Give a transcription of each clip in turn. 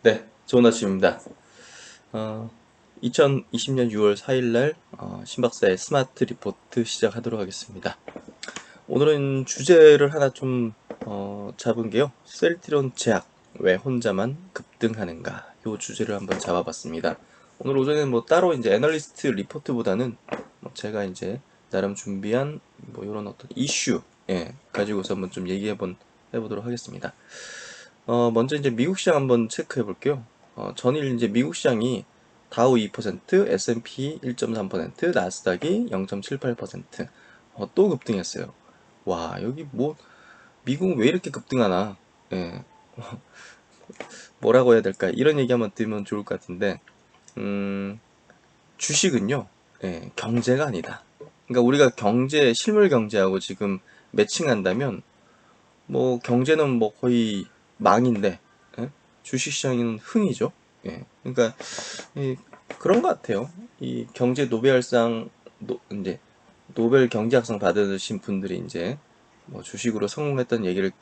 네, 좋은 아침입니다. 어, 2020년 6월 4일날 신박사의 스마트 리포트 시작하도록 하겠습니다. 오늘은 주제를 하나 좀 잡은 게요. 셀트리온 제약, 왜 혼자만 급등하는가? 이 주제를 한번 잡아봤습니다. 오늘 오전에는 뭐 따로 이제 애널리스트 리포트보다는 뭐 제가 이제 나름 준비한 뭐 이런 어떤 이슈, 가지고서 한번 좀 해보도록 하겠습니다. 먼저 이제 미국 시장 한번 체크해 볼게요. 전일 이제 미국 시장이 다우 2%, S&P 1.3%, 나스닥이 0.78%, 또 급등했어요. 와, 여기 뭐, 미국은 왜 이렇게 급등하나? 예, 뭐라고 해야 될까? 이런 얘기 한번 들으면 좋을 것 같은데, 음, 주식은요, 경제가 아니다. 그러니까 우리가 경제, 실물 경제하고 지금 매칭한다면, 뭐 경제는 뭐 거의 망인데 주식시장은 흥이죠. 그러니까 그런 것 같아요. 이 경제 노벨상 이제 노벨 경제학상 받으신 분들이 이제 뭐 주식으로 성공했다는 얘기를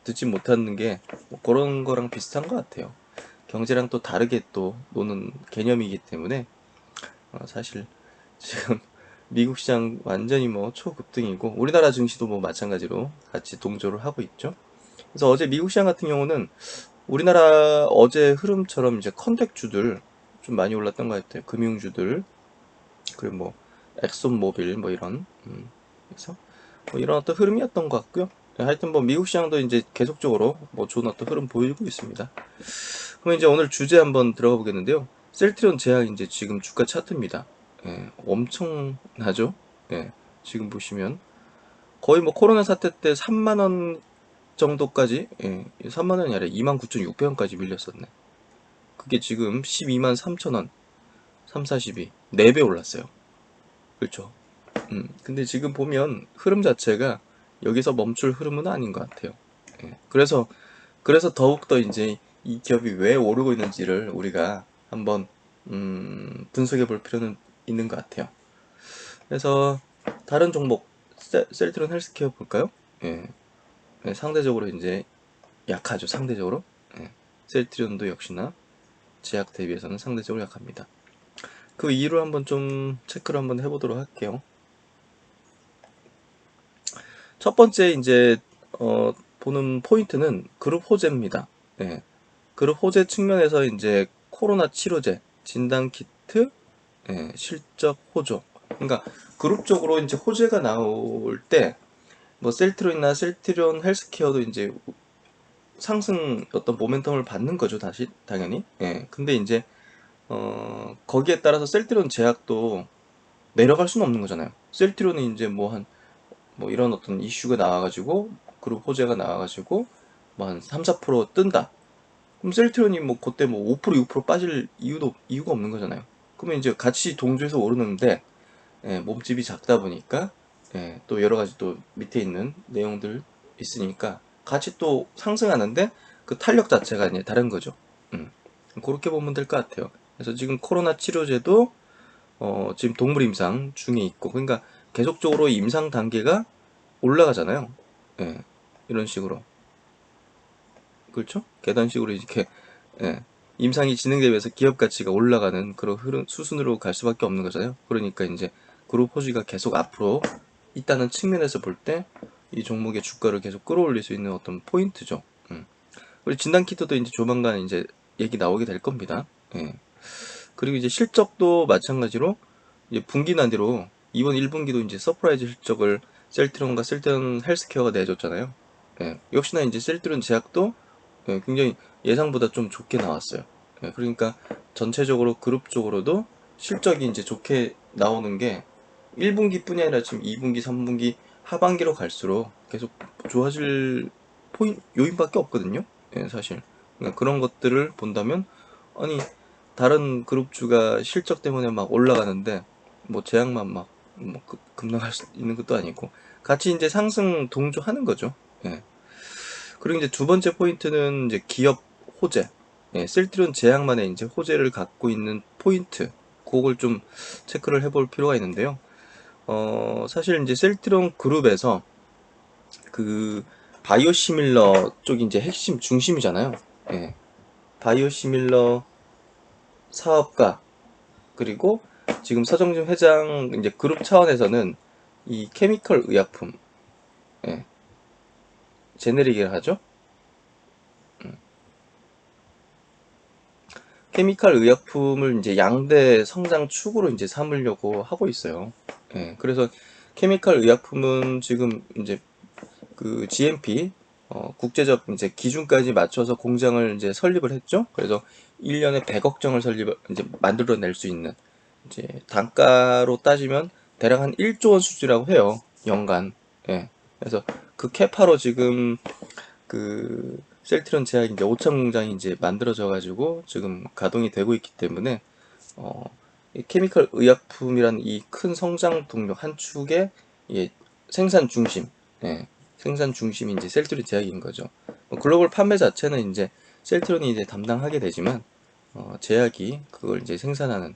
듣지 못하는 게뭐 그런 거랑 비슷한 것 같아요. 경제랑 또 다르게 또 노는 개념이기 때문에 사실 지금 미국 시장 완전히 뭐 초급등이고 우리나라 증시도 뭐 마찬가지로 같이 동조를 하고 있죠. 그래서 어제 미국 시장 같은 경우는 우리나라 어제 흐름처럼 이제 컨택주들 좀 많이 올랐던 것 같아요. 금융주들 그리고 뭐 엑손모빌 뭐 이런 그래서 뭐 이런 어떤 흐름이었던 것 같고요. 하여튼 뭐 미국 시장도 이제 계속적으로 뭐 좋은 어떤 흐름 보이고 있습니다. 그럼 이제 오늘 주제 한번 들어가 보겠는데요. 셀트리온 제약 이제 지금 주가 차트입니다. 엄청나죠? 지금 보시면 거의 뭐 코로나 사태 때 3만 원 정도까지 3만 원이 아니라 29,600원까지 밀렸었네. 그게 지금 12만 3천 원, 3, 42, 4배 올랐어요. 그렇죠? 근데 지금 보면 흐름 자체가 여기서 멈출 흐름은 아닌 것 같아요. 그래서 더욱더 이제 이 기업이 왜 오르고 있는지를 우리가 한번 분석해 볼 필요는 있는 것 같아요. 그래서 다른 종목 셀트론 헬스케어 볼까요? 예, 상대적으로 이제 약하죠. 상대적으로. 예. 셀트리온도 역시나 제약 대비해서는 상대적으로 약합니다. 그 이유를 한번 좀 체크를 한번 해보도록 할게요. 첫 번째 이제 보는 포인트는 그룹 호재입니다. 예. 그룹 호재 측면에서 이제 코로나 치료제, 진단 키트, 실적 호조. 그러니까 그룹적으로 이제 호재가 나올 때 뭐 셀트리온이나 셀트리온 헬스케어도 이제 상승 어떤 모멘텀을 받는 거죠, 다시 당연히. 근데 이제 거기에 따라서 셀트리온 제약도 내려갈 수는 없는 거잖아요. 셀트리온은 이제 뭐 이런 어떤 이슈가 나와가지고, 그룹 호재가 나와가지고, 뭐 한 3, 4% 뜬다. 그럼 셀트리온이 뭐 그때 뭐 5%, 6% 빠질 이유가 없는 거잖아요. 그러면 이제 같이 동조해서 오르는데, 몸집이 작다 보니까, 또 여러 가지 또 밑에 있는 내용들 있으니까, 같이 또 상승하는데, 그 탄력 자체가 이제 다른 거죠. 음. 그렇게 보면 될 것 같아요. 그래서 지금 코로나 치료제도 지금 동물 임상 중에 있고, 그러니까 계속적으로 임상 단계가 올라가잖아요. 예, 이런 식으로. 그렇죠? 계단식으로 이렇게, 예, 임상이 진행되면서 기업 가치가 올라가는 그런 흐름, 수순으로 갈 수밖에 없는 거잖아요. 그러니까 이제 그룹 호지가 계속 앞으로 있다는 측면에서 볼 때 이 종목의 주가를 계속 끌어올릴 수 있는 어떤 포인트죠. 그리고 진단키트도 이제 조만간 이제 얘기 나오게 될 겁니다. 예. 그리고 이제 실적도 마찬가지로 이제 분기 단위로 이번 1분기도 이제 서프라이즈 실적을 셀트론과 셀트론 헬스케어가 내줬잖아요. 역시나 이제 셀트론 제약도 굉장히 예상보다 좀 좋게 나왔어요. 그러니까 전체적으로 그룹적으로도 실적이 이제 좋게 나오는 게 1분기뿐이 아니라 지금 2분기, 3분기 하반기로 갈수록 계속 좋아질 요인밖에 없거든요. 사실. 그러니까 그런 것들을 본다면 아니 다른 그룹주가 실적 때문에 막 올라가는데 뭐 제약만 막뭐 급락할 수 있는 것도 아니고 같이 이제 상승 동조하는 거죠. 그리고 이제 두 번째 포인트는 이제 기업 호재. 셀트리온 제약만의 이제 호재를 갖고 있는 포인트. 그걸 좀 체크를 해볼 필요가 있는데요. 사실 이제 셀트리온 그룹에서 그 바이오시밀러 쪽이 이제 핵심 중심이잖아요. 예. 바이오시밀러 사업가, 그리고 지금 서정진 회장 이제 그룹 차원에서는 이 케미컬 의약품, 예, 제네릭이라 하죠. 케미컬 의약품을 이제 양대 성장 축으로 이제 삼으려고 하고 있어요. 예, 그래서 케미컬 의약품은 지금 이제 그 GMP, 국제적 이제 기준까지 맞춰서 공장을 이제 설립을 했죠. 그래서 1년에 100억 정을 이제 만들어낼 수 있는, 이제 단가로 따지면 대략 한 1조 원 수준이라고 해요. 연간. 예. 그래서 그 캐파로 지금 그 셀트리온 제약이 이제 5천 공장이 이제 만들어져 가지고 지금 가동이 되고 있기 때문에 어, 이 케미컬 의약품이란 이 큰 성장 동력 한 축의 예, 생산 중심, 예, 생산 중심이 이제 셀트리온 제약인 거죠. 글로벌 판매 자체는 이제 셀트리온이 이제 담당하게 되지만 제약이 그걸 이제 생산하는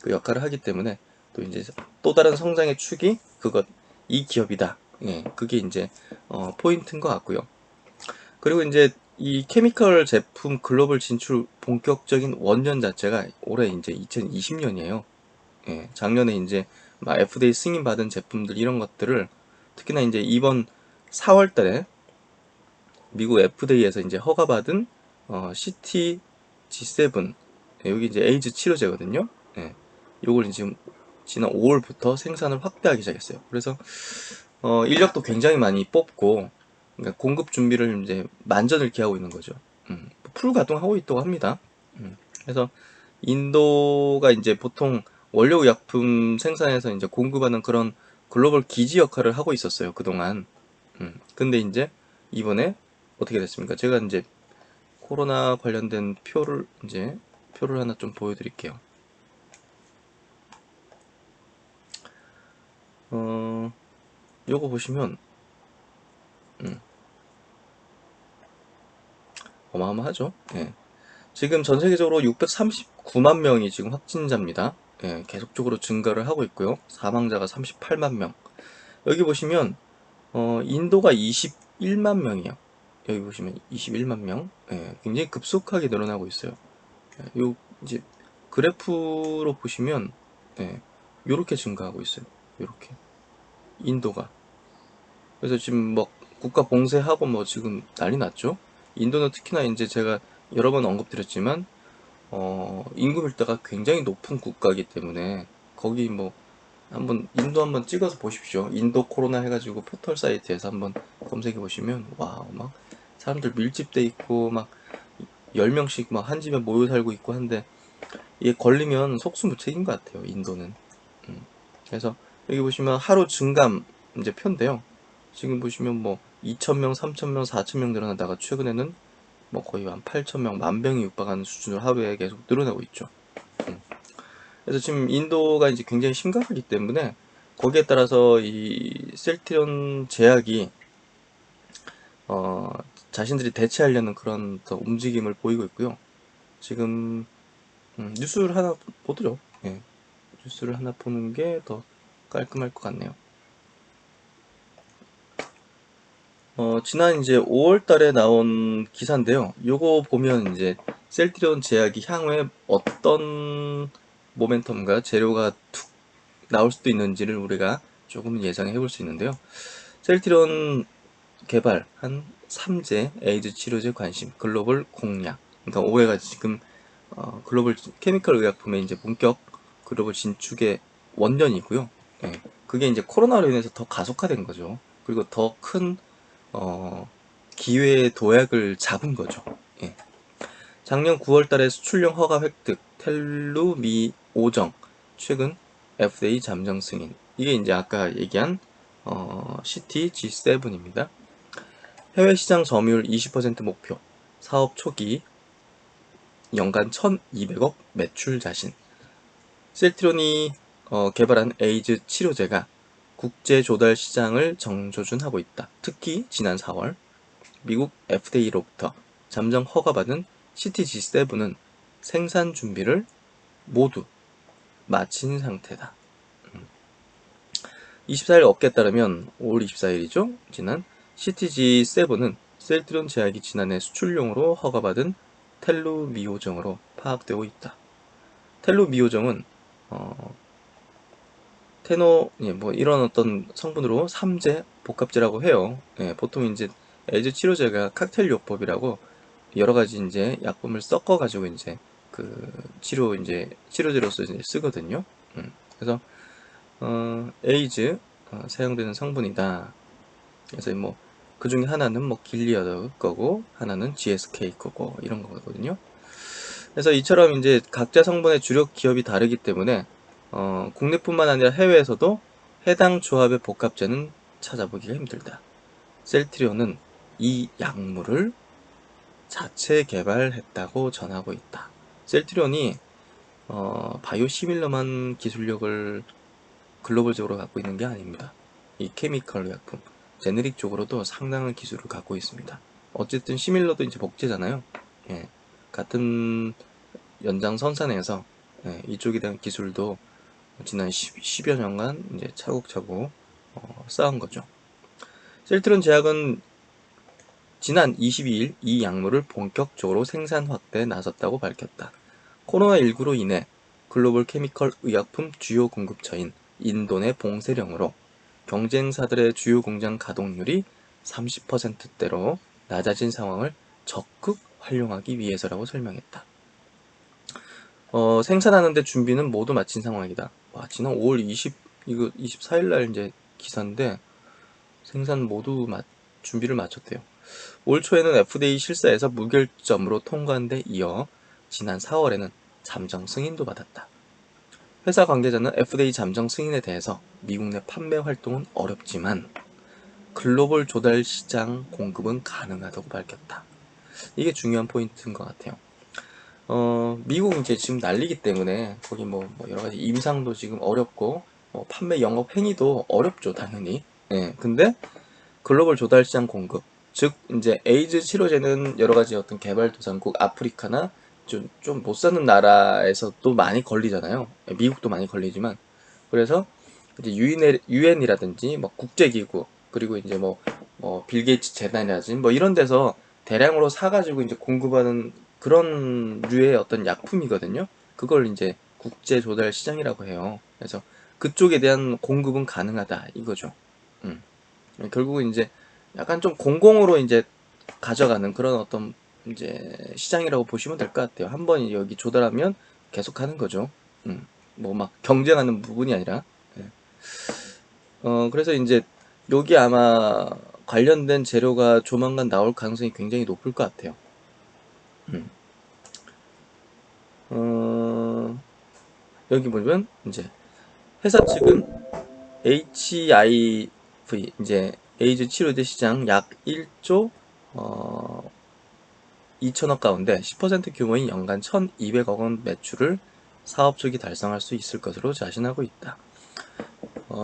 그 역할을 하기 때문에 또 이제 또 다른 성장의 축이 그것 이 기업이다. 예, 그게 이제 포인트인 것 같고요. 그리고 이제 이 케미컬 제품 글로벌 진출 본격적인 원년 자체가 올해 이제 2020년이에요. 예, 작년에 이제 막 FDA 승인 받은 제품들 이런 것들을 특히나 이제 이번 4월 달에 미국 FDA에서 이제 허가받은 CT G7, 예, 여기 이제 에이즈 치료제거든요. 예, 요걸 지금 지난 5월부터 생산을 확대하기 시작했어요. 그래서 인력도 굉장히 많이 뽑고, 그러니까 공급 준비를 이제 만전을 기하고 있는 거죠. 풀 가동하고 있다고 합니다. 그래서 인도가 이제 보통 원료의약품 생산에서 이제 공급하는 그런 글로벌 기지 역할을 하고 있었어요, 그동안. 근데 이제 이번에 어떻게 됐습니까? 제가 이제 코로나 관련된 표를 하나 좀 보여드릴게요. 요거 보시면 어마어마하죠. 예. 지금 전 세계적으로 639만 명이 지금 확진자입니다. 예, 계속적으로 증가를 하고 있고요. 사망자가 38만 명. 여기 보시면 인도가 21만 명이요. 여기 보시면 21만 명. 예, 굉장히 급속하게 늘어나고 있어요. 예, 요 이제 그래프로 보시면 예, 요렇게 증가하고 있어요. 요렇게 인도가. 그래서 지금 뭐 국가 봉쇄하고 뭐 지금 난리 났죠. 인도는 특히나 이제 제가 여러 번 언급드렸지만 인구 밀도가 굉장히 높은 국가이기 때문에 거기 뭐 한번 인도 한번 찍어서 보십시오. 인도 코로나 해가지고 포털 사이트에서 한번 검색해 보시면 와, 막 사람들 밀집돼 있고 막 10명씩 막 한 집에 모여 살고 있고 한데 이게 걸리면 속수무책인 것 같아요. 인도는. 그래서 여기 보시면 하루 증감 이제 편인데요. 지금 보시면 뭐 2,000명, 3,000명, 4,000명 늘어나다가 최근에는 뭐 거의 한 8,000명, 만 명이 육박하는 수준으로 하루에 계속 늘어나고 있죠. 그래서 지금 인도가 이제 굉장히 심각하기 때문에 거기에 따라서 이 셀트리온 제약이 어, 자신들이 대체하려는 그런 더 움직임을 보이고 있고요. 지금 뉴스를 하나 보도록, 예, 뉴스를 하나 보는 게 더 깔끔할 것 같네요. 지난 이제 5월 달에 나온 기사인데요. 요거 보면 이제 셀트리온 제약이 향후에 어떤 모멘텀과 재료가 툭 나올 수도 있는지를 우리가 조금 예상해 볼 수 있는데요. 셀트리온 개발한 3제 에이즈 치료제 관심 글로벌 공략. 그러니까 올해가 지금 글로벌 케미컬 의약품의 이제 본격 글로벌 진축의 원년이고요. 예, 그게 이제 코로나로 인해서 더 가속화된 거죠. 그리고 더 큰 기회의 도약을 잡은 거죠. 예. 작년 9월 달에 수출용 허가 획득, 텔루미 오정, 최근 FDA 잠정 승인. 이게 이제 아까 얘기한 CT G7입니다. 해외 시장 점유율 20% 목표, 사업 초기 연간 1,200억 매출 자신. 셀트론이 개발한 에이즈 치료제가 국제 조달 시장을 정조준하고 있다. 특히 지난 4월 미국 FDA로부터 잠정 허가받은 CTG7은 생산 준비를 모두 마친 상태다. 24일 업계에 따르면 5월 24일이죠. 지난 CTG7은 셀트리온 제약이 지난해 수출용으로 허가받은 텔루미오정으로 파악되고 있다. 텔루미오정은 테노, 예, 뭐 이런 어떤 성분으로 삼제 복합제라고 해요. 예, 보통 이제 에이즈 치료제가 칵테일 요법이라고 여러 가지 이제 약품을 섞어 가지고 이제 그 치료제로서 이제 쓰거든요. 그래서 에이즈 사용되는 성분이다. 그래서 뭐 그 중에 하나는 뭐 길리어드 거고 하나는 GSK 거고 이런 거거든요. 그래서 이처럼 이제 각자 성분의 주력 기업이 다르기 때문에 국내뿐만 아니라 해외에서도 해당 조합의 복합제는 찾아보기가 힘들다. 셀트리온은 이 약물을 자체 개발했다고 전하고 있다. 셀트리온이 바이오시밀러만 기술력을 글로벌적으로 갖고 있는 게 아닙니다. 이 케미컬 약품, 제네릭 쪽으로도 상당한 기술을 갖고 있습니다. 어쨌든 시밀러도 이제 복제잖아요. 예, 같은 연장선상에서 이쪽에 대한 기술도 지난 10여 년간 이제 차곡차곡 쌓은 거죠. 셀트론 제약은 지난 22일 이 약물을 본격적으로 생산 확대에 나섰다고 밝혔다. 코로나19로 인해 글로벌 케미컬 의약품 주요 공급처인 인도 내 봉쇄령으로 경쟁사들의 주요 공장 가동률이 30%대로 낮아진 상황을 적극 활용하기 위해서라고 설명했다. 생산하는데 준비는 모두 마친 상황이다. 와, 지난 5월 24일 날 이제 기사인데 생산 모두 준비를 마쳤대요. 올 초에는 FDA 실사에서 무결점으로 통과한 데 이어 지난 4월에는 잠정 승인도 받았다. 회사 관계자는 FDA 잠정 승인에 대해서 미국 내 판매 활동은 어렵지만 글로벌 조달 시장 공급은 가능하다고 밝혔다. 이게 중요한 포인트인 것 같아요. 미국 이제 지금 난리기 때문에 거기 뭐 여러 가지 임상도 지금 어렵고 판매 영업 행위도 어렵죠, 당연히. 예. 근데 글로벌 조달 시장 공급, 즉 이제 에이즈 치료제는 여러 가지 어떤 개발도상국 아프리카나 좀 못 사는 나라에서 또 많이 걸리잖아요. 미국도 많이 걸리지만 그래서 이제 유엔이라든지 뭐 국제기구 그리고 이제 빌 게이츠 재단이라든지 뭐 이런 데서 대량으로 사가지고 이제 공급하는 그런 류의 어떤 약품이거든요. 그걸 이제 국제 조달 시장이라고 해요. 그래서 그쪽에 대한 공급은 가능하다 이거죠. 음. 결국은 이제 약간 좀 공공으로 이제 가져가는 그런 어떤 이제 시장이라고 보시면 될 것 같아요. 한번 여기 조달하면 계속 하는 거죠. 뭐 막 경쟁하는 부분이 아니라. 예. 그래서 이제 여기 아마 관련된 재료가 조만간 나올 가능성이 굉장히 높을 것 같아요. 음. 여기 보면 이제 회사 측은 HIV 이제 에이즈 치료제 시장 약 1조 2천억 가운데 10% 규모인 연간 1,200억 원 매출을 사업 초기 달성할 수 있을 것으로 자신하고 있다.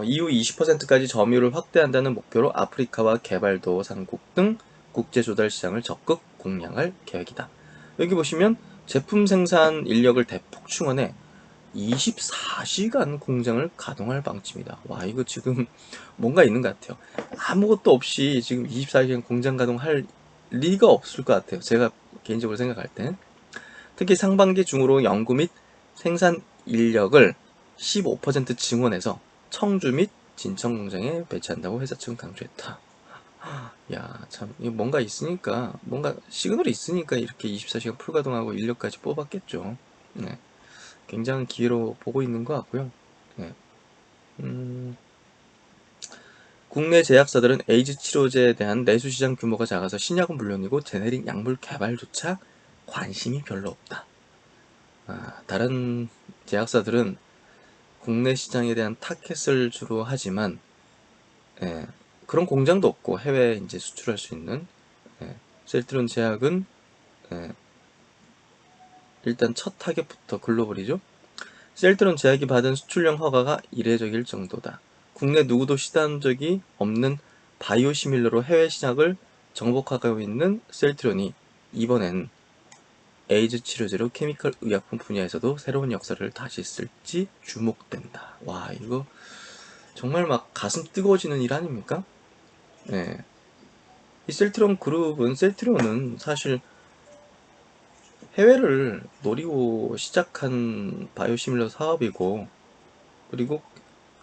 이후 20%까지 점유율을 확대한다는 목표로 아프리카와 개발도상국 등 국제 조달 시장을 적극 공략할 계획이다. 여기 보시면 제품 생산 인력을 대폭 충원해 24시간 공장을 가동할 방침이다. 와, 이거 지금 뭔가 있는 것 같아요. 아무것도 없이 지금 24시간 공장 가동할 리가 없을 것 같아요. 제가 개인적으로 생각할 때. 특히 상반기 중으로 연구 및 생산 인력을 15% 증원해서 청주 및 진천 공장에 배치한다고 회사 측은 강조했다. 야, 참, 이거 뭔가 있으니까, 뭔가 시그널이 있으니까 이렇게 24시간 풀가동하고 인력까지 뽑았겠죠. 네. 굉장한 기회로 보고 있는 것 같고요. 네. 국내 제약사들은 에이즈 치료제에 대한 내수 시장 규모가 작아서 신약은 물론이고 제네릭 약물 개발조차 관심이 별로 없다. 다른 제약사들은 국내 시장에 대한 타켓을 주로 하지만 예, 그런 공장도 없고 해외에 이제 수출할 수 있는 셀트론 제약은 예, 일단 첫 타겟부터 글로벌이죠. 셀트론 제약이 받은 수출용 허가가 이례적일 정도다. 국내 누구도 시도한 적이 없는 바이오시밀러로 해외 시장을 정복하고 있는 셀트론이 이번엔 에이즈 치료제로 케미컬 의약품 분야에서도 새로운 역사를 다시 쓸지 주목된다. 와, 이거 정말 막 가슴 뜨거워지는 일 아닙니까? 네. 이 셀트론 그룹은 셀트론은 사실 해외를 노리고 시작한 바이오시밀러 사업이고, 그리고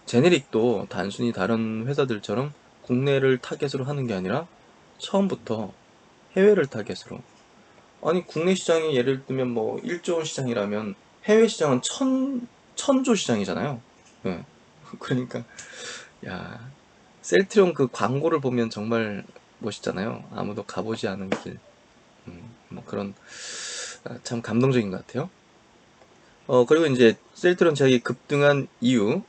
제네릭도 단순히 다른 회사들처럼 국내를 타겟으로 하는 게 아니라 처음부터 해외를 타겟으로. 아니, 국내 시장이 예를 들면 뭐 1조 원 시장이라면 해외 시장은 천조 시장이잖아요. 예. 그러니까, 야, 셀트리온 그 광고를 보면 정말 멋있잖아요. 아무도 가보지 않은 길. 뭐 그런, 참 감동적인 것 같아요. 그리고 이제 셀트리온 제약이 급등한 이유,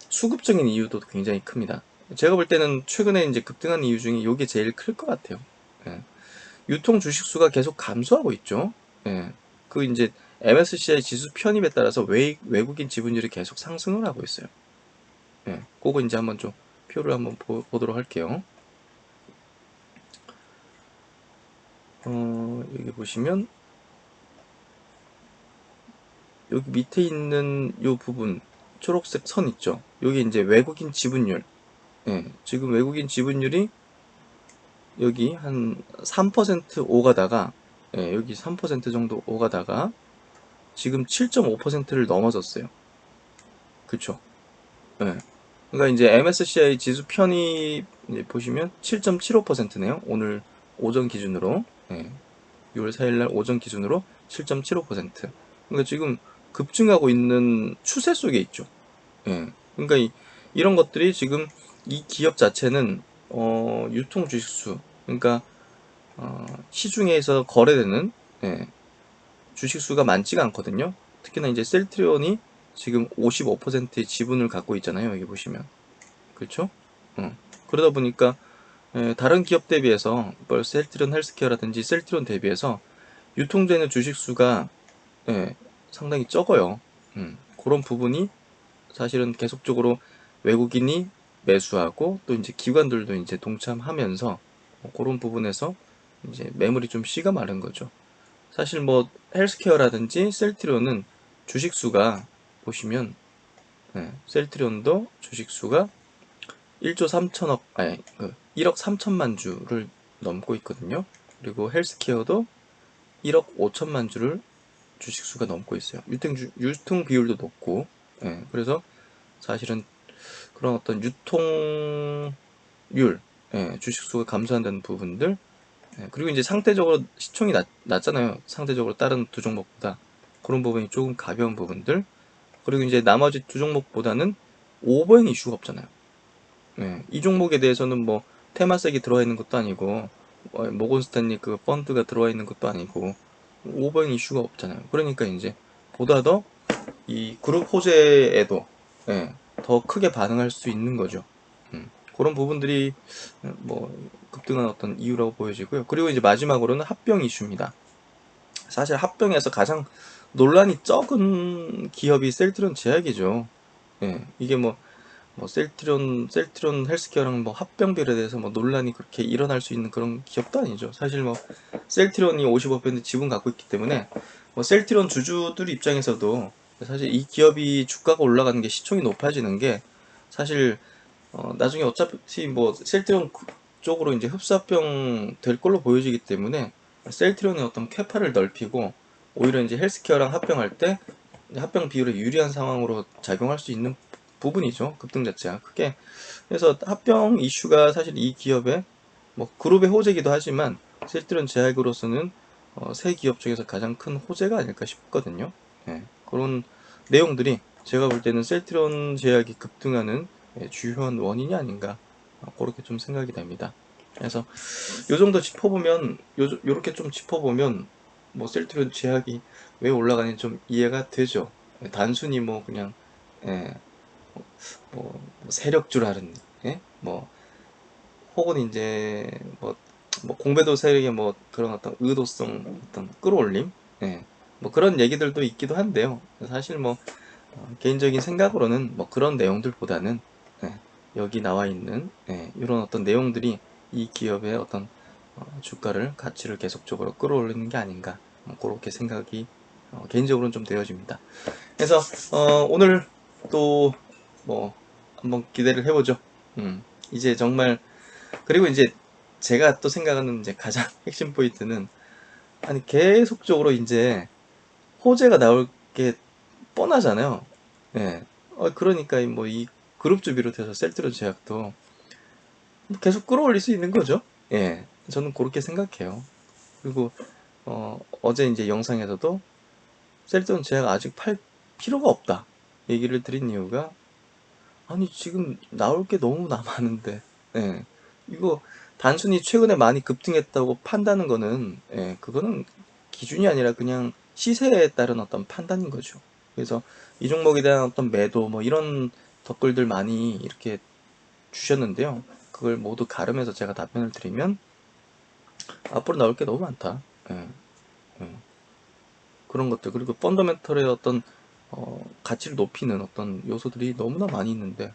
수급적인 이유도 굉장히 큽니다. 제가 볼 때는 최근에 이제 급등한 이유 중에 이게 제일 클 것 같아요. 예. 유통 주식 수가 계속 감소하고 있죠. 예. 그 이제 MSCI 지수 편입에 따라서 외국인 지분율이 계속 상승을 하고 있어요. 예. 그거 이제 한번 좀 표를 한번 보도록 할게요. 여기 보시면 여기 밑에 있는 요 부분 초록색 선 있죠. 여기 이제 외국인 지분율. 예. 지금 외국인 지분율이 여기 한 3% 오가다가, 예, 여기 3% 정도 오가다가 지금 7.5%를 넘어섰어요. 그쵸? 예. 그러니까 이제 MSCI 지수 편입 이제 보시면 7.75%네요. 오늘 오전 기준으로. 예. 6월 4일날 오전 기준으로 7.75%. 그러니까 지금 급증하고 있는 추세 속에 있죠. 예. 그러니까 이런 것들이 지금 이 기업 자체는 유통 주식수, 그러니까 시중에서 거래되는, 예, 주식수가 많지가 않거든요. 특히나 이제 셀트리온이 지금 55%의 지분을 갖고 있잖아요. 여기 보시면. 그렇죠? 그러다 보니까, 예, 다른 기업 대비해서 뭐 셀트리온 헬스케어라든지 셀트리온 대비해서 유통되는 주식수가, 예, 상당히 적어요. 그런 부분이 사실은 계속적으로 외국인이 매수하고 또 이제 기관들도 이제 동참하면서 그런 부분에서 이제 매물이 좀 씨가 마른 거죠. 사실 뭐 헬스케어라든지 셀트리온은 주식수가 보시면, 네, 셀트리온도 주식수가 1조 3천억, 아니, 1억 3천만 주를 넘고 있거든요. 그리고 헬스케어도 1억 5천만 주를 주식수가 넘고 있어요. 유통 비율도 높고, 예, 그래서 사실은 그런 어떤 유통률, 예, 주식수가 감소한다는 부분들, 예, 그리고 이제 상대적으로 시총이 낮잖아요. 상대적으로 다른 두 종목보다. 그런 부분이 조금 가벼운 부분들. 그리고 이제 나머지 두 종목보다는 오버행 이슈가 없잖아요. 예, 이 종목에 대해서는 뭐 테마색이 들어와 있는 것도 아니고, 모건 스탠리 그 펀드가 들어와 있는 것도 아니고, 오버행 이슈가 없잖아요. 그러니까 이제 보다 더 이 그룹 호재에도, 예, 더 크게 반응할 수 있는 거죠. 그런 부분들이 뭐 급등한 어떤 이유라고 보여지고요. 그리고 이제 마지막으로는 합병 이슈입니다. 사실 합병에서 가장 논란이 적은 기업이 셀트리온 제약이죠. 예, 이게 뭐 셀트리온 헬스케어랑 뭐 합병비에 대해서 뭐 논란이 그렇게 일어날 수 있는 그런 기업도 아니죠. 사실 뭐 셀트리온이 55% 지분 갖고 있기 때문에 뭐 셀트리온 주주들 입장에서도 사실 이 기업이 주가가 올라가는 게 시총이 높아지는 게 사실 나중에 어차피 뭐 셀트리온 쪽으로 이제 흡사합병 될 걸로 보여지기 때문에 셀트리온의 어떤 캐파를 넓히고 오히려 이제 헬스케어랑 합병할 때 합병 비율에 유리한 상황으로 작용할 수 있는 부분이죠. 급등 자체가 크게. 그래서 합병 이슈가 사실 이 기업의 뭐 그룹의 호재이기도 하지만 셀트리온 제약으로서는 세 기업 중에서 가장 큰 호재가 아닐까 싶거든요. 예, 그런 내용들이 제가 볼 때는 셀트리온 제약이 급등하는, 예, 주요한 원인이 아닌가, 그렇게 좀 생각이 됩니다. 그래서 요 정도 짚어보면, 요렇게 좀 짚어보면 뭐 셀트리온 제약이 왜 올라가는지 좀 이해가 되죠. 단순히 뭐 그냥, 예, 뭐 세력주라는, 예? 뭐 혹은 이제 뭐 공배도 세력의 뭐 그런 어떤 의도성, 어떤 끌어올림, 예, 뭐 그런 얘기들도 있기도 한데요. 사실 뭐 개인적인 생각으로는 뭐 그런 내용들보다는, 예, 여기 나와 있는, 예, 이런 어떤 내용들이 이 기업의 어떤 주가를, 가치를 계속적으로 끌어올리는 게 아닌가, 그렇게 생각이 개인적으로는 좀 되어집니다. 그래서 오늘 또 뭐 한번 기대를 해보죠. 이제 정말, 그리고 이제 제가 또 생각하는 이제 가장 핵심 포인트는 아니 계속적으로 이제 호재가 나올 게 뻔하잖아요. 예. 그러니까 뭐 이 그룹주 비롯해서 셀트리온 제약도 계속 끌어올릴 수 있는 거죠. 예. 저는 그렇게 생각해요. 그리고 어제 이제 영상에서도 셀트리온 제약 아직 팔 필요가 없다 얘기를 드린 이유가, 아니 지금 나올 게 너무 많은데, 예. 이거 단순히 최근에 많이 급등했다고 판다는 거는, 예, 그거는 기준이 아니라 그냥 시세에 따른 어떤 판단인 거죠. 그래서 이 종목에 대한 어떤 매도 뭐 이런 댓글들 많이 이렇게 주셨는데요. 그걸 모두 가름해서 제가 답변을 드리면, 앞으로 나올 게 너무 많다. 예, 예. 그런 것들, 그리고 펀더멘털의 어떤 가치를 높이는 어떤 요소들이 너무나 많이 있는데,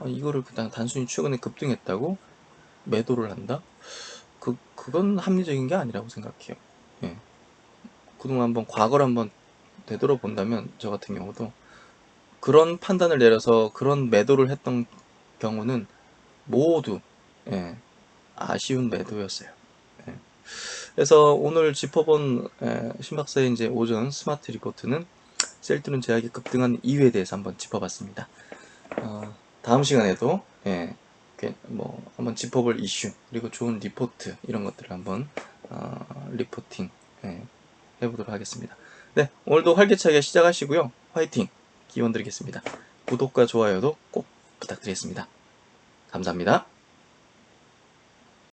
이거를 그냥 단순히 최근에 급등했다고 매도를 한다? 그건 합리적인 게 아니라고 생각해요. 예. 그동안 한번 과거를 한번 되돌아본다면 저 같은 경우도 그런 판단을 내려서 그런 매도를 했던 경우는 모두, 예, 아쉬운 매도였어요. 예. 그래서 오늘 짚어본 신박사의 이제 오전 스마트 리포트는 셀트리온 제약이 급등한 이유에 대해서 한번 짚어봤습니다. 다음 시간에도, 예, 뭐 한번 짚어볼 이슈 그리고 좋은 리포트 이런 것들을 한번 리포팅, 예, 해보도록 하겠습니다. 네, 오늘도 활기차게 시작하시고요. 화이팅 기원 드리겠습니다. 구독과 좋아요도 꼭 부탁드리겠습니다. 감사합니다.